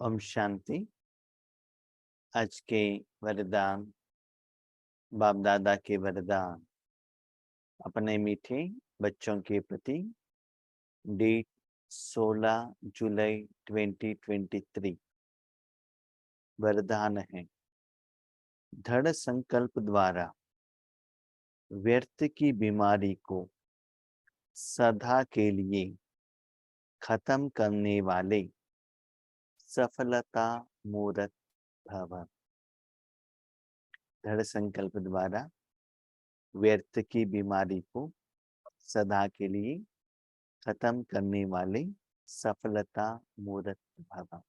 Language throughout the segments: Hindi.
ओम शांति। आज के वरदान, बाप दादा के वरदान अपने मीठे बच्चों के प्रति। डेट 16 जुलाई 2023। वरदान है, दृढ़ संकल्प द्वारा व्यर्थ की बीमारी को सदा के लिए खत्म करने वाले सफलता मूर्त भव। दृढ़ संकल्प द्वारा व्यर्थ की बीमारी को सदा के लिए खत्म करने वाले सफलता मूर्त भव।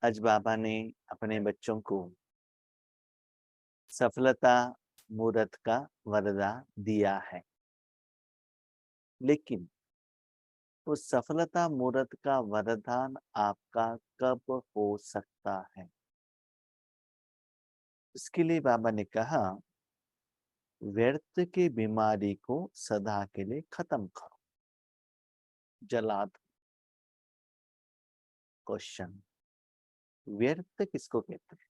आज बाबा ने अपने बच्चों को सफलता मूर्त का वरदान दिया है, लेकिन उस सफलता मूर्त का वरदान आपका कब हो सकता है? इसके लिए बाबा ने कहा, व्यर्थ की बीमारी को सदा के लिए खत्म करो, जला दो। क्वेश्चन, व्यर्थ किसको कहते हैं?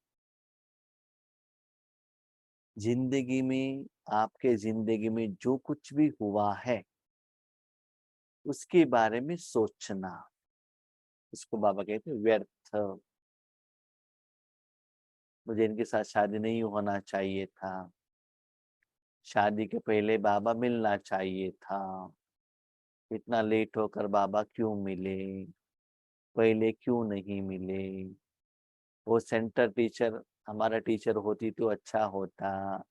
जिंदगी में, आपके जिंदगी में जो कुछ भी हुआ है उसके बारे में सोचना, इसको बाबा कहते हैं व्यर्थ। मुझे इनके साथ शादी नहीं होना चाहिए था, शादी के पहले बाबा मिलना चाहिए था, इतना लेट होकर बाबा क्यों मिले, पहले क्यों नहीं मिले, वो सेंटर टीचर हमारा टीचर होती तो अच्छा होता।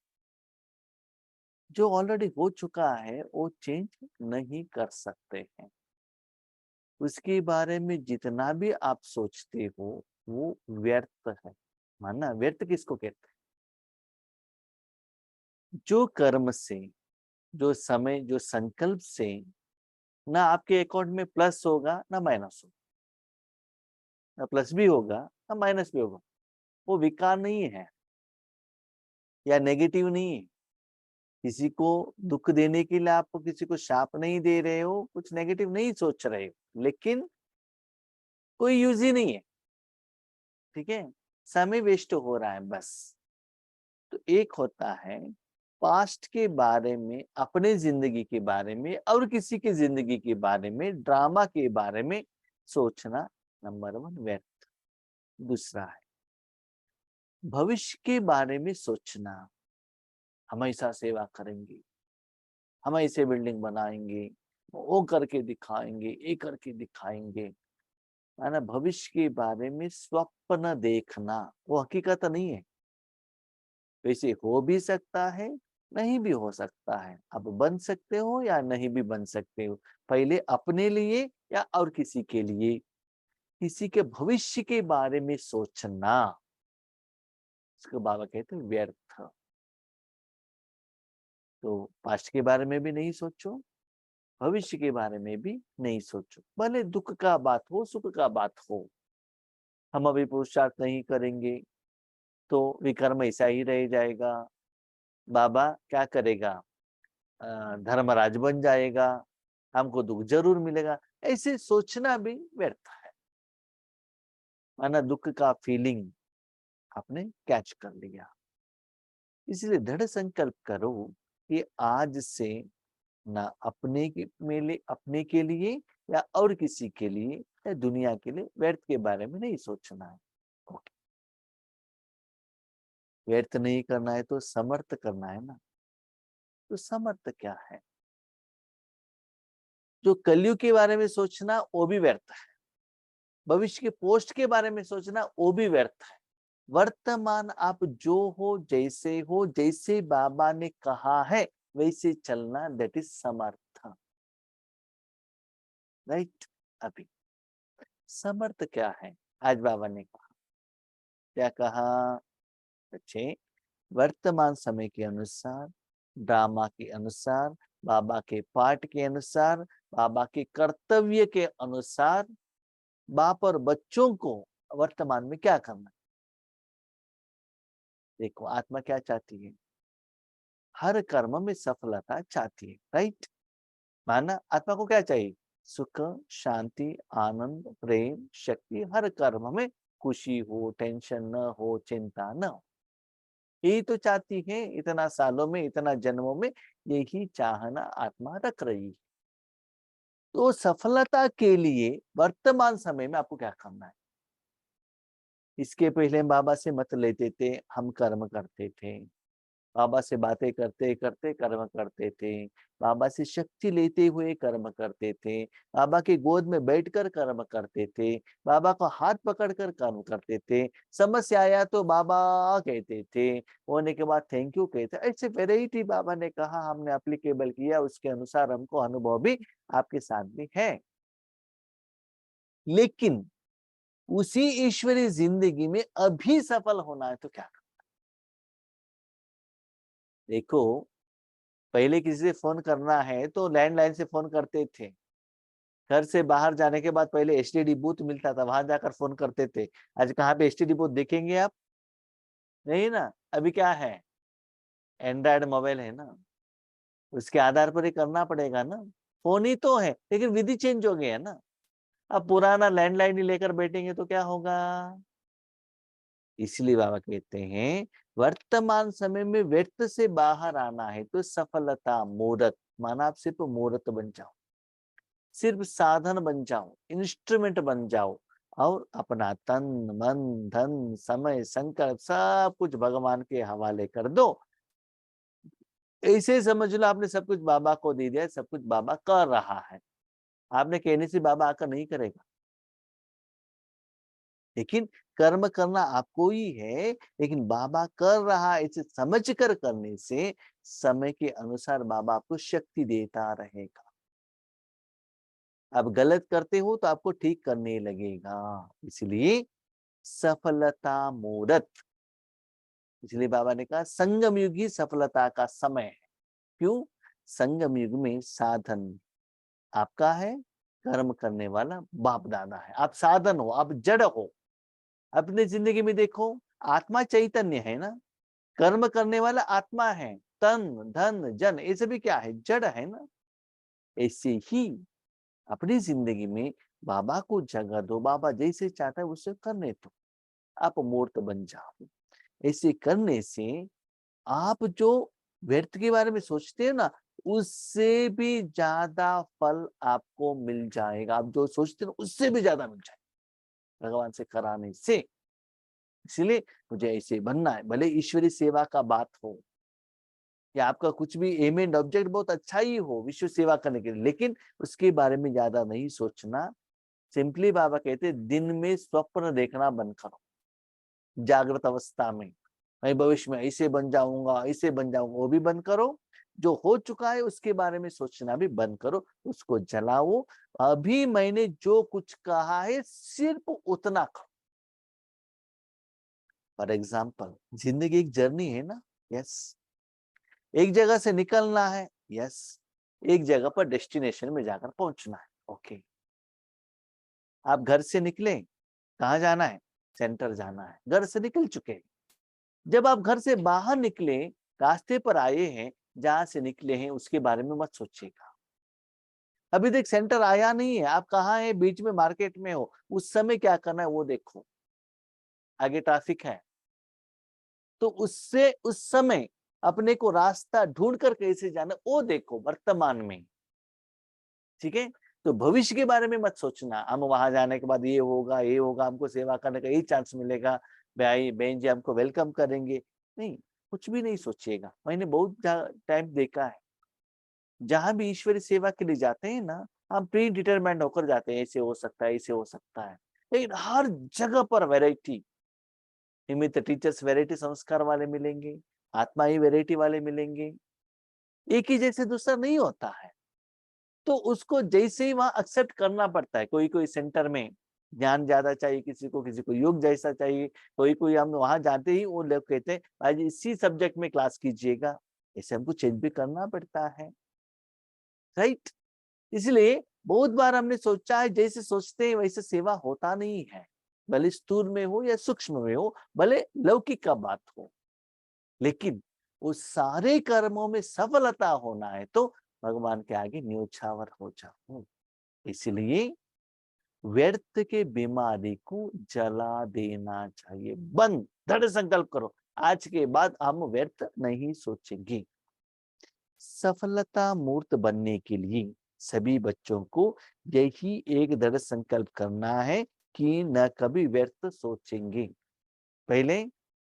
जो ऑलरेडी हो चुका है वो चेंज नहीं कर सकते हैं। उसके बारे में जितना भी आप सोचते हो वो व्यर्थ है। माना व्यर्थ किसको कहते हैं? जो कर्म से, जो समय, जो संकल्प से ना आपके अकाउंट में प्लस होगा ना माइनस होगा, ना प्लस भी होगा ना माइनस भी होगा, वो विकार नहीं है या नेगेटिव नहीं है। किसी को दुख देने के लिए आप किसी को शाप नहीं दे रहे हो, कुछ नेगेटिव नहीं सोच रहे हो, लेकिन कोई यूज ही नहीं है। ठीक है, समय वेस्ट हो रहा है बस। तो एक होता है पास्ट के बारे में, अपने जिंदगी के बारे में और किसी की जिंदगी के बारे में, ड्रामा के बारे में सोचना, नंबर 1 व्यर्थ। दूसरा है भविष्य के बारे में सोचना, हम ऐसा सेवा करेंगे, हम ऐसे बिल्डिंग बनाएंगे, वो करके दिखाएंगे, ये करके दिखाएंगे, है ना। भविष्य के बारे में स्वप्न देखना, वो हकीकत नहीं है। वैसे हो भी सकता है, नहीं भी हो सकता है। आप बन सकते हो या नहीं भी बन सकते हो, पहले अपने लिए या और किसी के लिए, किसी के भविष्य के बारे में सोचना, इसको बाबा कहते हैं व्यर्थ। तो पास्ट के बारे में भी नहीं सोचो, भविष्य के बारे में भी नहीं सोचो। भले दुख का बात हो, सुख का बात हो, हम अभी पुरुषार्थ नहीं करेंगे तो विकर्म ऐसा ही रह जाएगा। बाबा क्या करेगा? धर्मराज बन जाएगा, हमको दुख जरूर मिलेगा, ऐसे सोचना भी व्यर्थ है। माना दुख का फीलिंग आपने कैच कर लिया। इसलिए दृढ़ संकल्प करो कि आज से ना अपने के लिए या और किसी के लिए या दुनिया के लिए व्यर्थ के बारे में नहीं सोचना है। ओके, व्यर्थ नहीं करना है तो समर्थ करना है ना। तो समर्थ क्या है? जो कलयुग के बारे में सोचना वो भी व्यर्थ है, भविष्य के पोस्ट के बारे में सोचना वो भी व्यर्थ है। वर्तमान आप जो हो, जैसे बाबा ने कहा है वैसे चलना, दैट इज समर्थ। राइट। अभी समर्थ क्या है? आज बाबा ने कहा, क्या कहा बच्चे? वर्तमान समय के अनुसार, ड्रामा के अनुसार, बाबा के पाठ के अनुसार, बाबा के कर्तव्य के अनुसार बाप और बच्चों को वर्तमान में क्या करना है? देखो, आत्मा क्या चाहती है? हर कर्म में सफलता चाहती है। राइट। माना आत्मा को क्या चाहिए? सुख, शांति, आनंद, प्रेम, शक्ति, हर कर्म में खुशी हो, टेंशन न हो, चिंता न हो। यही तो चाहती है, इतना सालों में, इतना जन्मों में यही चाहना आत्मा रख रही है। तो सफलता के लिए वर्तमान समय में आपको क्या करना है? इसके पहले हम बाबा से मत लेते थे, हम कर्म करते थे। बाबा से बातें करते करते कर्म करते थे। बाबा से शक्ति लेते हुए कर्म करते थे। बाबा की गोद में बैठकर कर्म करते थे। बाबा को हाथ पकड़कर कर्म करते थे। समस्या आया तो बाबा कहते थे, होने के बाद थैंक यू कहते। ऐसे वेराइटी बाबा ने कहा, हमने एप्लीकेबल किया, उसके अनुसार हमको अनुभव भी आपके साथ भी है। लेकिन उसी ईश्वरीय जिंदगी में अभी सफल होना है तो क्या? देखो, पहले किसी से फोन करना है तो लैंडलाइन से फोन करते थे। घर से बाहर जाने के बाद पहले एसटीडी बूथ मिलता था, वहां जाकर फोन करते थे। आज कहाँ पे एसटीडी बूथ देखेंगे आप? नहीं ना। अभी क्या है? एंड्रॉयड मोबाइल है ना, उसके आधार पर ही करना पड़ेगा ना। फोन ही तो है, लेकिन विधि चेंज हो गया है ना। अब पुराना लैंडलाइन ही लेकर बैठेंगे तो क्या होगा? इसलिए बाबा कहते हैं, वर्तमान समय में व्यर्थ से बाहर आना है तो सफलता मूर्त, माना आप सिर्फ मूर्त बन जाओ, सिर्फ साधन बन जाओ, इंस्ट्रूमेंट बन जाओ, और अपना तन मन धन समय संकल्प सब कुछ भगवान के हवाले कर दो। ऐसे समझ लो आपने सब कुछ बाबा को दे दिया, सब कुछ बाबा कर रहा है। आपने कहने से बाबा आकर नहीं करेगा, लेकिन कर्म करना आपको ही है। लेकिन बाबा कर रहा है, इसे समझ कर करने से समय के अनुसार बाबा आपको शक्ति देता रहेगा। आप गलत करते हो तो आपको ठीक करने लगेगा। इसलिए सफलता मूर्त, इसलिए बाबा ने कहा संगम युग ही सफलता का समय है। क्यों? संगम युग में साधन आपका है, कर्म करने वाला बाप दादा है। आप साधन हो, आप जड़ हो। अपनी जिंदगी में देखो, आत्मा चैतन्य है ना, कर्म करने वाला आत्मा है। तन धन जन ये सभी क्या है? जड़ है ना। ऐसे ही अपनी जिंदगी में बाबा को जगह दो, बाबा जैसे चाहता है उसे करने दो, आप मूर्त बन जाओ। ऐसे करने से आप जो व्यर्थ के बारे में सोचते हैं ना, उससे भी ज्यादा फल आपको मिल जाएगा। आप जो सोचते हैं उससे भी ज्यादा मिल जाएगा भगवान से कराने से। इसलिए मुझे ऐसे बनना है, भले ईश्वरी सेवा का बात हो या आपका कुछ भी एम एंड ऑब्जेक्ट बहुत अच्छा ही हो विश्व सेवा करने के लिए, लेकिन उसके बारे में ज्यादा नहीं सोचना। सिंपली बाबा कहते हैं, दिन में स्वप्न देखना बंद करो। जागृत अवस्था में मैं भविष्य में ऐसे बन जाऊंगा, ऐसे बन जाऊंगा, वो भी बंद करो। जो हो चुका है उसके बारे में सोचना भी बंद करो, उसको जलाओ। अभी मैंने जो कुछ कहा है सिर्फ उतना करो। फॉर एग्जाम्पल, जिंदगी एक जर्नी है ना। यस। एक जगह से निकलना है। यस। एक जगह पर डेस्टिनेशन में जाकर पहुंचना है। ओके। आप घर से निकले, कहाँ जाना है? सेंटर जाना है। घर से निकल चुके हैं। जब आप घर से बाहर निकले, रास्ते पर आए हैं, जहां से निकले हैं उसके बारे में मत सोचिएगा। अभी तक सेंटर आया नहीं है, आप कहाँ हैं? बीच में मार्केट में हो। उस समय क्या करना है वो देखो। आगे ट्रैफिक है तो उससे उस समय अपने को रास्ता ढूंढ कर कैसे जाना वो देखो वर्तमान में। ठीक है। तो भविष्य के बारे में मत सोचना, हम वहां जाने के बाद ये होगा, ये होगा, हमको सेवा करने का यही चांस मिलेगा, भाई बहन जी हमको वेलकम करेंगे। नहीं, कुछ भी नहीं सोचिएगा। मैंने बहुत टाइम देखा है, जहां भी ईश्वरी सेवा के लिए जाते हैं ना, हम प्री डिटरमाइंड होकर जाते हैं, ऐसे हो सकता है, ऐसे हो सकता है। लेकिन हर जगह पर वैरायटी, निमित्त टीचर्स वैरायटी संस्कार वाले मिलेंगे, आत्मा ही वैरायटी वाले मिलेंगे। एक ही जैसे दूसरा नहीं होता है। तो उसको जैसे ही वहां एक्सेप्ट करना पड़ता है। कोई कोई सेंटर में ज्ञान ज्यादा चाहिए, किसी को योग जैसा चाहिए, कोई कोई हम वहां जाते ही वो लोग कहते हैं भाई इसी सब्जेक्ट में क्लास कीजिएगा। ऐसे हमको चेंज भी करना पड़ता है। राइट। इसलिए बहुत बार हमने सोचा है, जैसे सोचते हैं वैसे सेवा होता नहीं है। भले स्थूल में हो या सूक्ष्म में हो, भले लौकिक का बात हो, लेकिन उस सारे कर्मों में सफलता होना है तो भगवान के आगे न्योछावर हो जाओ। इसलिए व्यर्थ के बीमारी को जला देना चाहिए। बंद, दृढ़ संकल्प करो, आज के बाद हम व्यर्थ नहीं सोचेंगे। सफलता मूर्त बनने के लिए सभी बच्चों को यही एक दृढ़ संकल्प करना है कि न कभी व्यर्थ सोचेंगे। पहले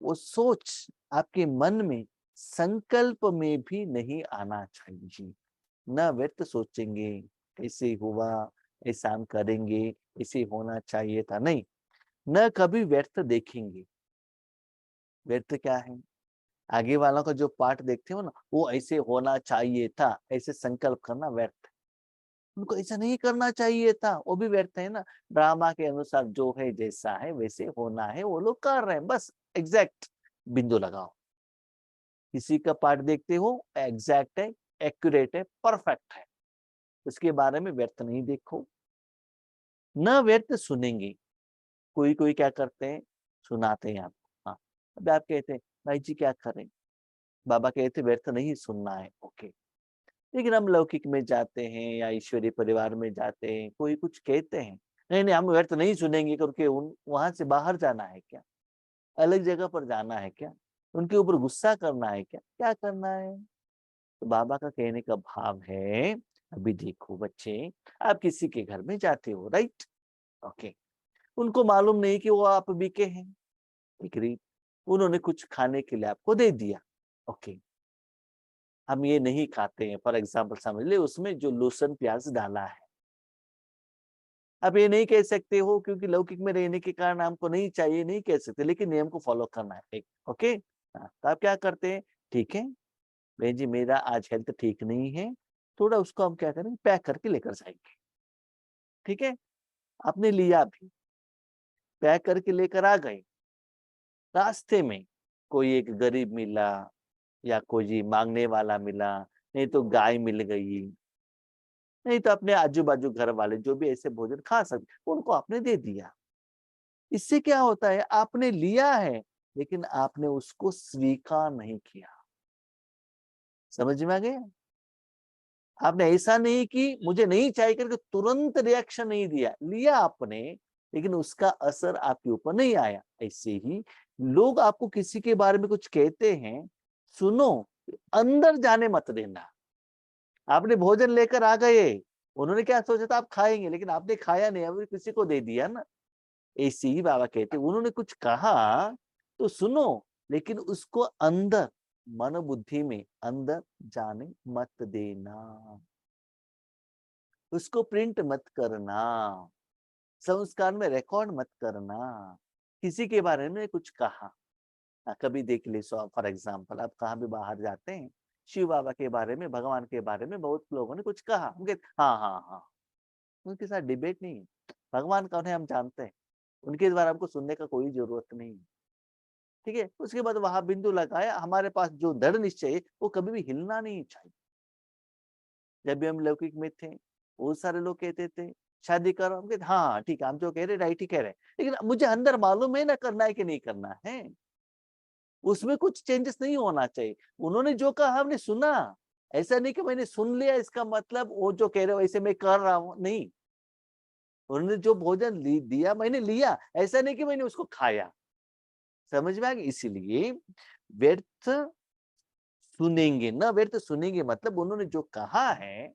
वो सोच आपके मन में, संकल्प में भी नहीं आना चाहिए। न व्यर्थ सोचेंगे, ऐसे हुआ, ऐसा हम करेंगे, ऐसे होना चाहिए था, नहीं। न कभी व्यर्थ देखेंगे। व्यर्थ क्या है? आगे वालों का जो पाठ देखते हो ना, वो ऐसे होना चाहिए था, ऐसे संकल्प करना व्यर्थ है। उनको ऐसा नहीं करना चाहिए था, वो भी व्यर्थ है ना। ड्रामा के अनुसार जो है, जैसा है वैसे होना है, वो लोग कर रहे हैं, बस एग्जैक्ट बिंदु लगाओ। किसी का पाठ देखते हो, एग्जैक्ट है, एक्यूरेट है, परफेक्ट है, उसके बारे में व्यर्थ नहीं देखो। न व्यर्थ सुनेंगे। कोई कोई क्या करते हैं, सुनाते हैं आपको। हाँ, अभी आप कहते हैं भाई जी क्या करें, बाबा कहते व्यर्थ नहीं सुनना है, ओके। लेकिन हम लौकिक में जाते हैं या ईश्वरीय परिवार में जाते हैं, कोई कुछ कहते हैं, नहीं नहीं हम व्यर्थ नहीं सुनेंगे करके वहां से बाहर जाना है क्या? अलग जगह पर जाना है क्या? उनके ऊपर गुस्सा करना है क्या? क्या करना है? तो बाबा का कहने का भाव है, अभी देखो बच्चे, आप किसी के घर में जाते हो, राइट, ओके। उनको मालूम नहीं कि वो आप बीके हैं, एग्री। उन्होंने कुछ खाने के लिए आपको दे दिया, ओके। हम ये नहीं खाते हैं, फॉर एग्जाम्पल समझ ले, उसमें जो लहसुन प्याज डाला है। आप ये नहीं कह सकते हो क्योंकि लौकिक में रहने के कारण हमको नहीं चाहिए, नहीं कह सकते, लेकिन नियम को फॉलो करना है, एक ओके। तो आप क्या करते हैं, ठीक है बहन जी, मेरा आज हेल्थ ठीक नहीं है, थोड़ा उसको हम क्या करेंगे, पैक करके लेकर जाएंगे, ठीक है। आपने लिया भी, पैक करके लेकर आ गए। रास्ते में कोई एक गरीब मिला, या कोई मांगने वाला मिला, नहीं तो गाय मिल गई, नहीं तो अपने आजू बाजू घर वाले जो भी ऐसे भोजन खा सकते उनको आपने दे दिया। इससे क्या होता है, आपने लिया है लेकिन आपने उसको स्वीकार नहीं किया। समझ में आ गया? आपने ऐसा नहीं कि मुझे नहीं चाहिए करके तुरंत रिएक्शन नहीं दिया, लिया आपने, लेकिन उसका असर आपके ऊपर नहीं आया। ऐसे ही लोग आपको किसी के बारे में कुछ कहते हैं, सुनो, अंदर जाने मत देना। आपने भोजन लेकर आ गए, उन्होंने क्या सोचा था आप खाएंगे, लेकिन आपने खाया नहीं, अभी किसी को दे दिया ना। ऐसे ही बाबा कहते उन्होंने कुछ कहा तो सुनो, लेकिन उसको अंदर, मन बुद्धि में अंदर जाने मत देना, उसको प्रिंट मत करना, संस्कार में रिकॉर्ड मत करना। किसी के बारे में कुछ कहा, कभी देख ले, सो फॉर एग्जाम्पल आप कहाँ भी बाहर जाते हैं, शिव बाबा के बारे में, भगवान के बारे में बहुत लोगों ने कुछ कहा, हम कहते हाँ हाँ हाँ, उनके साथ डिबेट नहीं है। भगवान कौन है हम जानते हैं, उनके द्वारा हमको सुनने का कोई जरूरत नहीं है, ठीक है। उसके बाद वहां बिंदु लगाया, हमारे पास जो दृढ़ निश्चय है वो कभी भी हिलना नहीं चाहिए। जब भी हम लौकिक में थे, बहुत सारे लोग कहते थे शादी करो, हम कहते हाँ हाँ ठीक है, हम जो कह रहे राइट ही कह रहे हैं, लेकिन मुझे अंदर मालूम है ना करना है कि नहीं करना है, उसमें कुछ चेंजेस नहीं होना चाहिए। उन्होंने जो कहा हमने सुना, ऐसा नहीं कि मैंने सुन लिया इसका मतलब वो जो कह रहे हो वैसे मैं कर रहा हूँ, नहीं। उन्होंने जो भोजन दिया मैंने लिया, ऐसा नहीं कि मैंने उसको खाया। समझ में आ गया? इसीलिए व्यर्थ सुनेंगे ना, व्यर्थ सुनेंगे मतलब उन्होंने जो कहा है,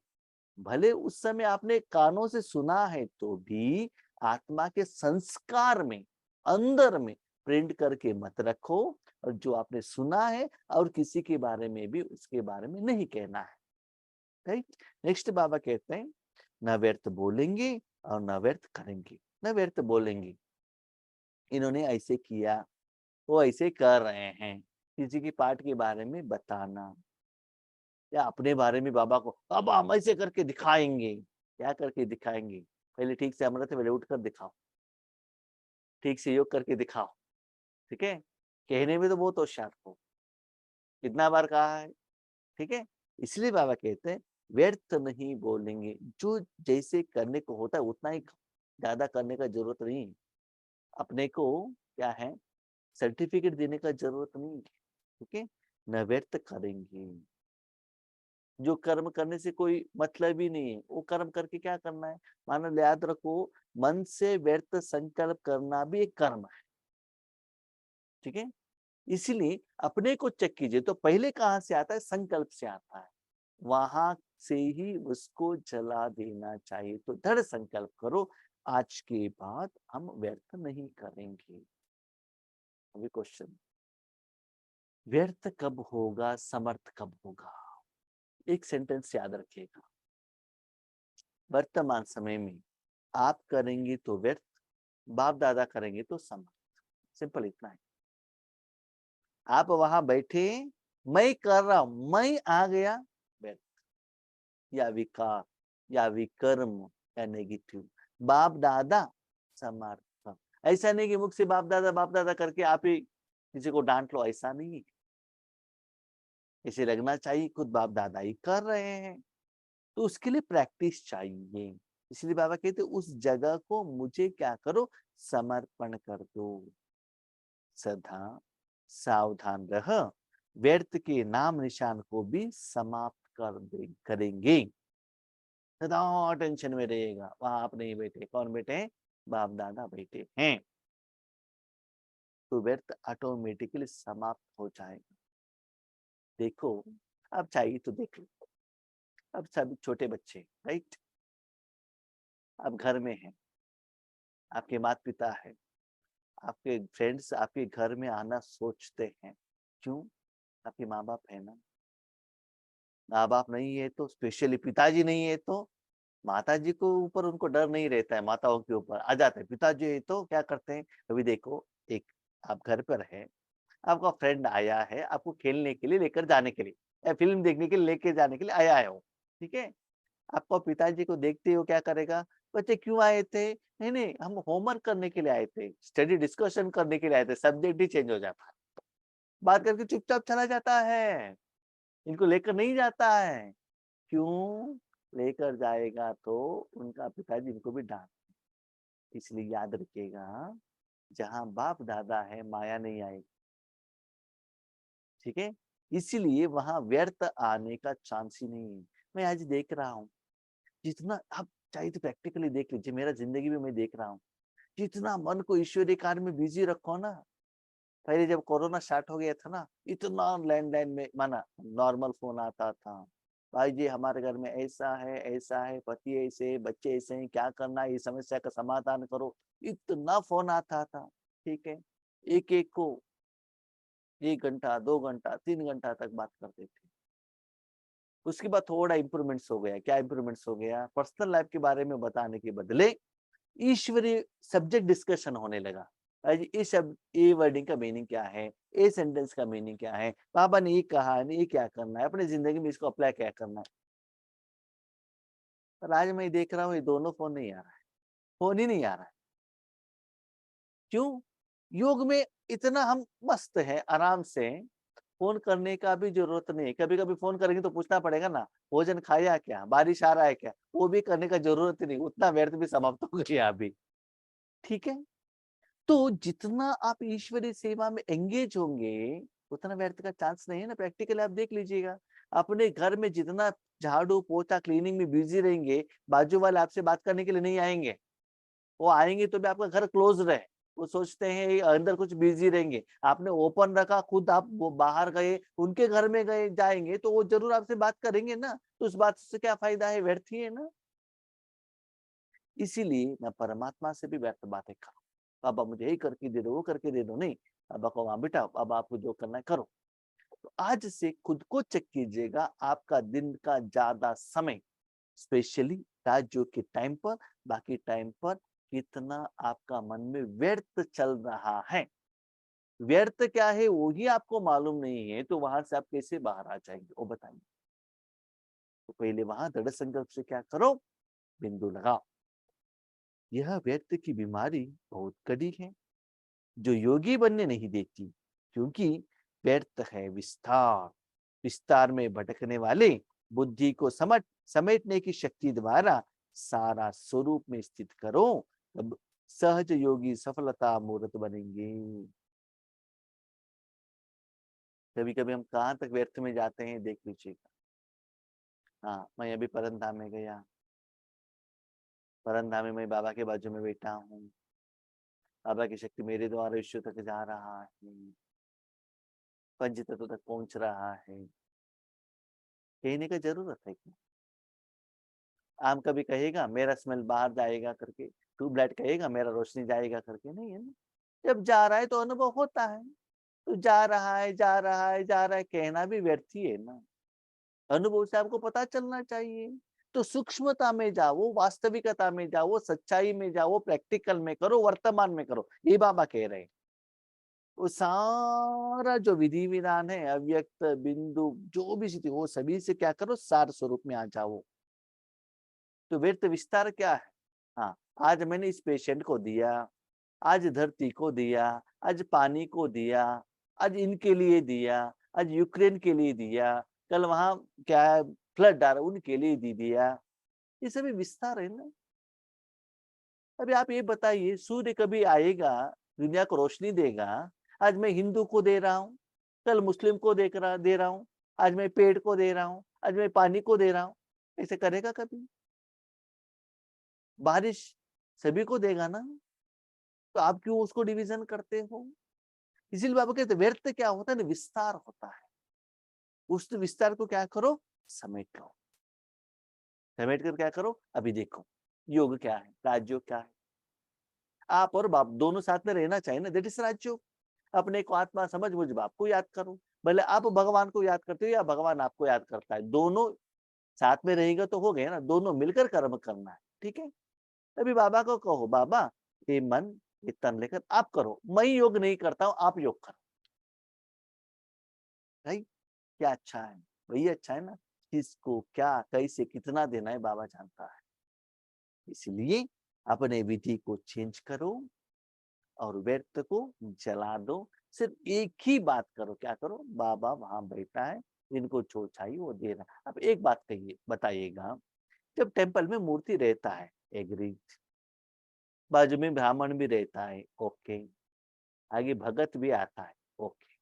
भले उस समय आपने कानों से सुना है तो भी आत्मा के संस्कार में, अंदर में प्रिंट करके मत रखो। और जो आपने सुना है और किसी के बारे में भी उसके बारे में नहीं कहना है, राइट। नेक्स्ट बाबा कहते हैं, न व्यर्थ बोलेंगे और न व्यर्थ करेंगे। न व्यर्थ बोलेंगे, इन्होंने ऐसे किया, वो ऐसे कर रहे हैं, किसी की पाठ के बारे में बताना, या अपने बारे में बाबा को अब हम ऐसे करके दिखाएंगे। क्या करके दिखाएंगे? पहले ठीक से अमृत वेले उठ कर दिखाओ, ठीक से योग करके दिखाओ, ठीक है। कहने में तो बहुत होशियार हो, कितना बार कहा है, ठीक है। इसलिए बाबा कहते हैं व्यर्थ नहीं बोलेंगे, जो जैसे करने को होता है उतना ही, ज्यादा करने का जरूरत नहीं है। अपने को क्या है, सर्टिफिकेट देने का जरूरत नहीं है, ठीक है। न व्यर्थ करेंगे, जो कर्म करने से कोई मतलब ही नहीं है, वो कर्म करके क्या करना है? मानो याद रखो, मन से व्यर्थ संकल्प करना भी एक कर्म है, ठीक है? इसीलिए अपने को चेक कीजिए, तो पहले कहाँ से आता है? संकल्प से आता है, वहां से ही उसको जला देना चाहिए। तो दृढ़ संकल्प करो, आज के बाद हम व्यर्थ नहीं करेंगे। अभी क्वेश्चन, व्यर्थ कब होगा, समर्थ कब होगा? एक सेंटेंस याद रखिएगा, वर्तमान समय में आप करेंगे तो व्यर्थ, बाप दादा करेंगे तो समर्थ। सिंपल इतना है। आप वहां बैठे, मैं कर रहा हूं, मैं आ गया, व्यर्थ या विकार या विकर्म या नेगेटिव। बाप दादा समर्थ। ऐसा नहीं कि मुख से बाप दादा करके आप ही किसी को डांट लो, ऐसा नहीं है। इसे लगना चाहिए खुद बाप दादा ही कर रहे हैं, तो उसके लिए प्रैक्टिस चाहिए। इसलिए बाबा कहते उस जगह को मुझे क्या करो, समर्पण कर दो। सदा सावधान रह, व्यर्थ के नाम निशान को भी समाप्त करेंगे। सदा टेंशन में रहेगा, वहां आप नहीं बैठे, कौन बैठे हैं? बाप दादा बैठे हैं। तो व्यर्थ ऑटोमेटिकली समाप्त हो जाएगा। देखो, अब चाहिए तो देख लो, अब सभी छोटे बच्चे, राइट, अब घर में हैं, आपके माता पिता है, आपके फ्रेंड्स आपके घर में आना सोचते हैं, क्यों? आपके माँ बाप है ना। माँ बाप नहीं है तो, स्पेशली पिताजी नहीं है तो, माता जी को ऊपर उनको डर नहीं रहता है, माताओं के ऊपर आ जाते हैं। पिताजी है तो क्या करते हैं? अभी देखो, एक आप घर पर है, आपका फ्रेंड आया है आपको खेलने के लिए लेकर जाने के लिए, या फिल्म देखने के लिए लेके जाने के लिए आया है वो, ठीक है? आपको पिताजी को देखते ही वो क्या करेगा? बच्चे क्यों आए थे? नहीं नहीं, हम होमवर्क करने के लिए आए थे, स्टडी डिस्कशन करने के लिए आए थे, सब्जेक्ट ही चेंज हो जाता है, बात करके चुपचाप चला जाता है, इनको लेकर नहीं जाता है। क्यों? लेकर जाएगा तो उनका पिताजी इनको भी डांट। इसलिए याद रखिएगा, जहां बाप दादा है माया नहीं आएगी, ठीक है? इसीलिए वहां व्यर्थ आने का चांस ही नहीं है। मैं आज देख रहा हूँ, जितना आप चाहिए तो प्रैक्टिकली देख लीजिए, मेरा जिंदगी में मैं देख रहा हूँ, जितना मन को ईश्वरीय कार्य में बिजी रखो ना। पहले जब कोरोना स्टार्ट हो गया था ना, इतना लैंडलाइन में माना नॉर्मल फोन आता था, भाई जी हमारे घर में ऐसा है, पति ऐसे है, बच्चे ऐसे हैं, क्या करना है, ये समस्या का समाधान करो, इतना फोन आता था, ठीक है? एक एक को 1 घंटा 2 घंटा 3 घंटा तक बात करते थे। उसके बाद थोड़ा इंप्रूवमेंट्स हो गया। क्या इंप्रूवमेंट्स हो गया? पर्सनल लाइफ के बारे में बताने के बदले ईश्वरीय सब्जेक्ट डिस्कशन होने लगा। आज ये शब्द, ये वर्डिंग का मीनिंग क्या है, ये सेंटेंस का मीनिंग क्या है, बाबा ने ये कहा है, ये क्या करना है, अपनी जिंदगी में इसको अप्लाई क्या करना है। पर आज मैं देख रहा हूँ ये दोनों फोन नहीं आ रहा है, फोन ही नहीं आ रहा है। क्यों? योग में इतना हम मस्त है, आराम से फोन करने का भी जरूरत नहीं है। कभी कभी फोन करेंगे तो पूछना पड़ेगा ना, भोजन खाया क्या, बारिश आ रहा है क्या, वो भी करने का जरूरत ही नहीं, उतना व्यर्थ भी समाप्त हो गया अभी, ठीक है? तो जितना आप ईश्वरीय सेवा में एंगेज होंगे, उतना व्यर्थ का चांस नहीं है ना। प्रैक्टिकली आप देख लीजिएगा, अपने घर में जितना झाड़ू पोछा क्लीनिंग में बिजी रहेंगे, बाजू वाले आपसे बात करने के लिए नहीं आएंगे। वो आएंगे तो भी आपका घर क्लोज रहे, वो सोचते हैं ये अंदर कुछ बिजी रहेंगे। आपने ओपन रखा, खुद आप वो बाहर गए, उनके घर में गए जाएंगे तो वो जरूर आपसे बात करेंगे ना, तो उस बात से क्या फायदा है? व्यर्थ ही है ना। इसीलिए मैं परमात्मा से भी व्यर्थ बातें करूं, बाबा मुझे यही करके दे दो, वो करके दे दो, नहीं। बाबा को वहां बिठाओ, अब आपको जो करना है करो। तो आज से खुद को चेक कीजिएगा, आपका दिन का ज्यादा समय, स्पेशली राजयोग के टाइम पर, बाकी टाइम पर कितना आपका मन में व्यर्थ चल रहा है। व्यर्थ क्या है वो ही आपको मालूम नहीं है, तो वहां से आप कैसे बाहर आ जाएंगे, वो बताइए। तो पहले वहां दृढ़ संकल्प से क्या करो, बिंदु लगाओ। यह व्यर्थ की बीमारी बहुत कड़ी है, जो योगी बनने नहीं देती, क्योंकि व्यर्थ है विस्तार। विस्तार में भटकने वाले बुद्धि को समेटने की शक्ति द्वारा सारा स्वरूप में स्थित करो, तब सहज योगी सफलता मूर्त बनेंगे। कभी कभी हम कहाँ तक व्यर्थ में जाते हैं, देख लीजिएगा। हाँ, मैं अभी परंतधा में गया, परंतधा में मैं बाबा के बाजू में बैठा हूँ, बाबा की शक्ति मेरे द्वारा विश्व तक जा रहा है, पंच तत्व तक पहुंच रहा है। कहने का जरूरत है क्या? आम कभी कहेगा मेरा स्मेल बाहर जाएगा करके, ट्यूबलाइट कहेगा मेरा रोशनी जाएगा करके? नहीं है ना। जब जा रहा है तो अनुभव होता है। तो जा रहा है, जा रहा है, जा रहा है, कहना भी व्यर्थ ही है ना। अनुभव से आपको पता चलना चाहिए। तो सूक्ष्मता में जाओ, वास्तविकता में जाओ, सच्चाई में जाओ, प्रैक्टिकल में करो, वर्तमान में करो, ये बाबा कह रहे हैं। वो सारा जो विधि विधान है, अव्यक्त बिंदु जो भी स्थिति, वो सभी से क्या करो, सार स्वरूप में आ जाओ। तो व्यर्थ विस्तार क्या है? हाँ, आज मैंने इस पेशेंट को दिया, आज धरती को दिया, आज पानी को दिया, आज इनके लिए दिया, आज यूक्रेन के लिए दिया, कल वहां क्या है फ्लड आ रहा उनके लिए दे दिया। ये सभी विस्तार है ना। अभी आप ये बताइए, सूर्य कभी आएगा, दुनिया को रोशनी देगा, आज मैं हिंदू को दे रहा हूँ, कल मुस्लिम को दे रहा हूँ, आज मैं पेड़ को दे रहा हूँ, आज मैं पानी को दे रहा हूँ। ऐसे करेगा कभी? बारिश सभी को देगा ना। तो आप क्यों उसको डिवीजन करते हो? इसीलिए बाबा कहते व्यर्थ क्या होता है ना, विस्तार होता है। उस विस्तार को क्या करो, समेट लो। समेट कर क्या करो, अभी देखो योग क्या है, राजयोग क्या है। आप और बाप दोनों साथ में रहना चाहिए ना, दैट इज राजयोग। अपने को आत्मा समझ, मुझ बाप को याद करो। भले आप भगवान को याद करते हो या भगवान आपको याद करता है, दोनों साथ में रहेगा तो हो गया ना, दोनों मिलकर कर्म करना है। ठीक है। अभी बाबा को कहो, बाबा ये मन ये तन लेकर आप करो, मैं योग नहीं करता हूँ, आप योग करो। भाई क्या अच्छा है, वही अच्छा है ना। किसको क्या कैसे कितना देना है बाबा जानता है। इसलिए अपने विधि को चेंज करो और व्यर्थ को जला दो। सिर्फ एक ही बात करो, क्या करो, बाबा वहां बैठा है, जिनको जो चाहिए वो दे रहा है। अब एक बात कहिए, बताइएगा, जब टेम्पल में मूर्ति रहता है, एग्री, बाजू में ब्राह्मण भी रहता है, ओके, आगे भगत भी आता है, ओके,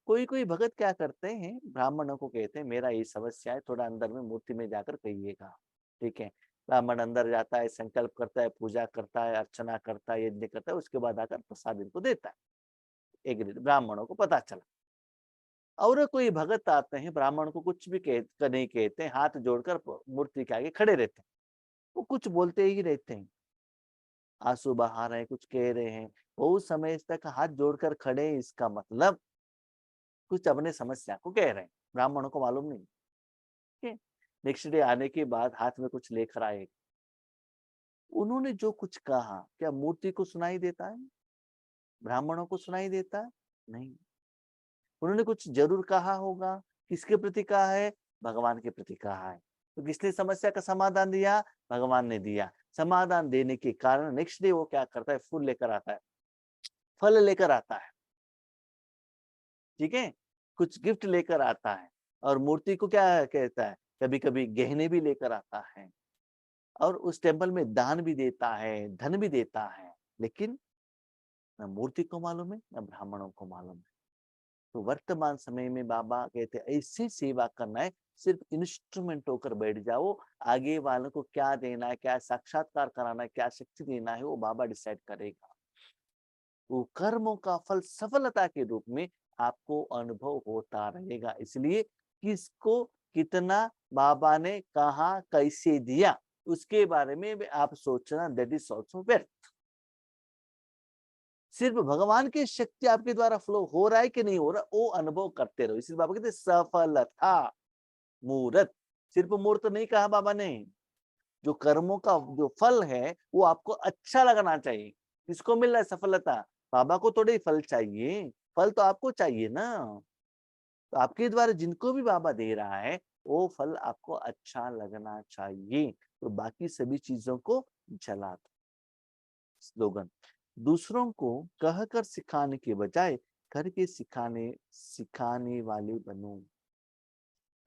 कोई कोई भगत क्या करते हैं, ब्राह्मणों को कहते हैं मेरा ये समस्या है, थोड़ा अंदर में मूर्ति में जाकर कहिएगा। ठीक है। ब्राह्मण अंदर जाता है, संकल्प करता है, पूजा करता है, अर्चना करता है, यज्ञ करता है, उसके बाद आकर प्रसाद इनको देता है। एक ब्राह्मणों को पता चला। और कोई भगत आते हैं, ब्राह्मण को कुछ भी नहीं कहते, हाथ जोड़कर मूर्ति के आगे खड़े रहते हैं, वो कुछ बोलते ही रहते हैं, आंसू बहा रहे हैं, कुछ कह रहे हैं, बहुत समय तक हाथ जोड़कर खड़े हैं, इसका मतलब कुछ अपने समस्या को कह रहे हैं, ब्राह्मणों को मालूम नहीं। ठीक है। नेक्स्ट डे आने के बाद हाथ में कुछ लेकर आए, उन्होंने जो कुछ कहा क्या मूर्ति को सुनाई देता है, ब्राह्मणों को सुनाई देता है? नहीं। उन्होंने कुछ जरूर कहा होगा, किसके प्रति कहा है, भगवान के प्रति कहा है। तो किसने समस्या का समाधान दिया, भगवान ने दिया। समाधान देने के कारण नेक्स्ट डे वो क्या करता है, फूल लेकर आता है, फल लेकर आता है। ठीक है। कुछ गिफ्ट लेकर आता है, और मूर्ति को क्या कहता है, कभी कभी गहने भी लेकर आता है, और उस टेम्पल में दान भी देता है, धन भी देता है। लेकिन न मूर्ति को मालूम है, न ब्राह्मणों को मालूम है। तो वर्तमान समय में बाबा कहते हैं ऐसी सेवा करना है, सिर्फ इंस्ट्रूमेंट होकर बैठ जाओ। आगे वालों को क्या देना है, क्या साक्षात्कार कराना है, क्या शक्ति देना है, वो बाबा डिसाइड करेगा। वो कर्मों का फल सफलता के रूप में आपको अनुभव होता रहेगा। इसलिए किसको कितना बाबा ने कहा, कैसे दिया, उसके बारे में आप सोचना, दैट इज ऑल्सो व्यर्थ। सिर्फ भगवान की शक्ति आपके द्वारा फ्लो हो रहा है कि नहीं हो रहा, वो अनुभव करते रहो। इसलिए बाबा कहते सफलता मूर्त, सिर्फ मूर्त नहीं कहा बाबा ने। जो कर्मों का जो फल है वो आपको अच्छा लगना चाहिए। किसको मिल रहा है सफलता, बाबा को थोड़ी फल चाहिए, फल तो आपको चाहिए ना। तो आपके द्वारा जिनको भी बाबा दे रहा है, वो फल आपको अच्छा लगना चाहिए। तो बाकी सभी चीजों को जला दो। स्लोगन, दूसरों को कहकर सिखाने के बजाय करके सिखाने सिखाने वाले बनो।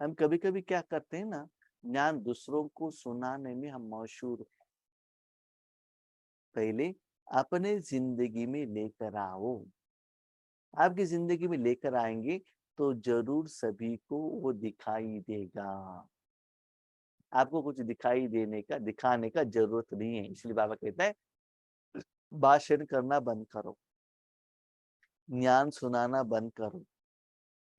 हम कभी कभी क्या करते हैं ना, ज्ञान दूसरों को सुनाने में हम मशहूर हैं। पहले अपने जिंदगी में लेकर आओ। आपकी जिंदगी में लेकर आएंगे तो जरूर सभी को वो दिखाई देगा। आपको कुछ दिखाने का जरूरत नहीं है। इसलिए बाबा कहता है भाषण करना बंद करो, ज्ञान सुनाना बंद करो,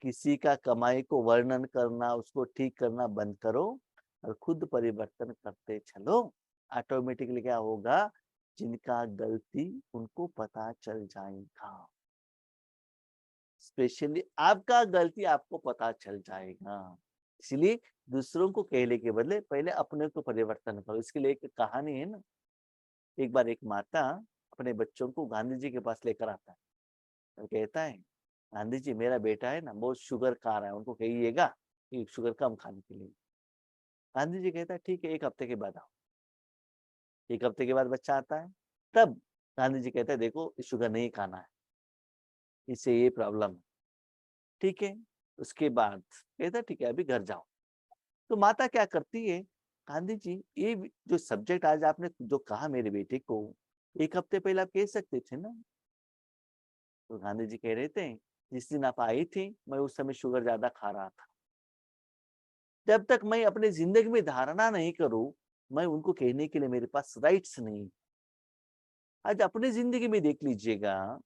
किसी का कमाई को वर्णन करना, उसको ठीक करना बंद करो और खुद परिवर्तन करते चलो। ऑटोमेटिकली क्या होगा, जिनका गलती उनको पता चल जाएगा। स्पेशली आपका गलती आपको पता चल जाएगा। इसलिए दूसरों को कहने के बदले पहले अपने को परिवर्तन करो। इसके लिए एक कहानी है ना, एक बार एक माता अपने बच्चों को गांधी जी के पास लेकर आता है और कहता है, गांधी जी मेरा बेटा है ना बहुत शुगर खा रहा है, उनको कहिएगा कि शुगर कम खाने के लिए। गांधी जी कहता है ठीक है, 1 हफ्ते के बाद आओ। 1 हफ्ते के बाद बच्चा आता है, तब गांधी जी कहते हैं देखो शुगर नहीं खाना है, इससे ये प्रॉब्लम है। ठीक है, उसके बाद कहता है ठीक है अभी घर जाओ। तो माता क्या करती है, गांधी जी ये जो सब्जेक्ट आज आपने जो कहा मेरे बेटे को, 1 हफ्ते पहले आप कह सकते थे ना। तो गांधी जी कह रहे थे जिस दिन आप आई थी मैं उस समय शुगर ज्यादा खा रहा था। जब तक मैं अपनी जिंदगी में धारणा नहीं करूं, मैं उनको कहने के लिए मेरे पास राइट्स नहीं। आज अपनी जिंदगी में देख लीजिएगा,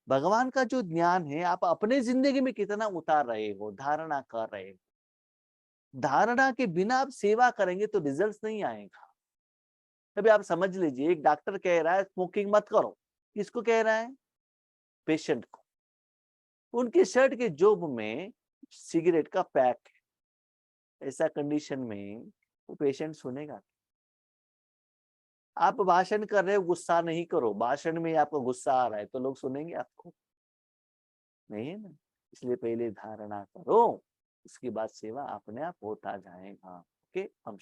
भगवान का जो ज्ञान है आप अपने जिंदगी में कितना उतार रहे हो, धारणा कर रहे हो। धारणा के बिना आप सेवा करेंगे तो रिजल्ट नहीं आएगा। अभी आप समझ लीजिए, एक डॉक्टर कह रहा है स्मोकिंग मत करो, किसको कह रहा है, पेशेंट को। उनके शर्ट के जोब में सिगरेट का पैक है। ऐसा कंडीशन में वो पेशेंट सुनेगा। आप भाषण कर रहे हो, गुस्सा नहीं करो, भाषण में आपको गुस्सा आ रहा है तो लोग सुनेंगे आपको, नहीं है ना। इसलिए पहले धारणा करो, उसके बाद सेवा अपने आप होता जाएगा। ओके, हम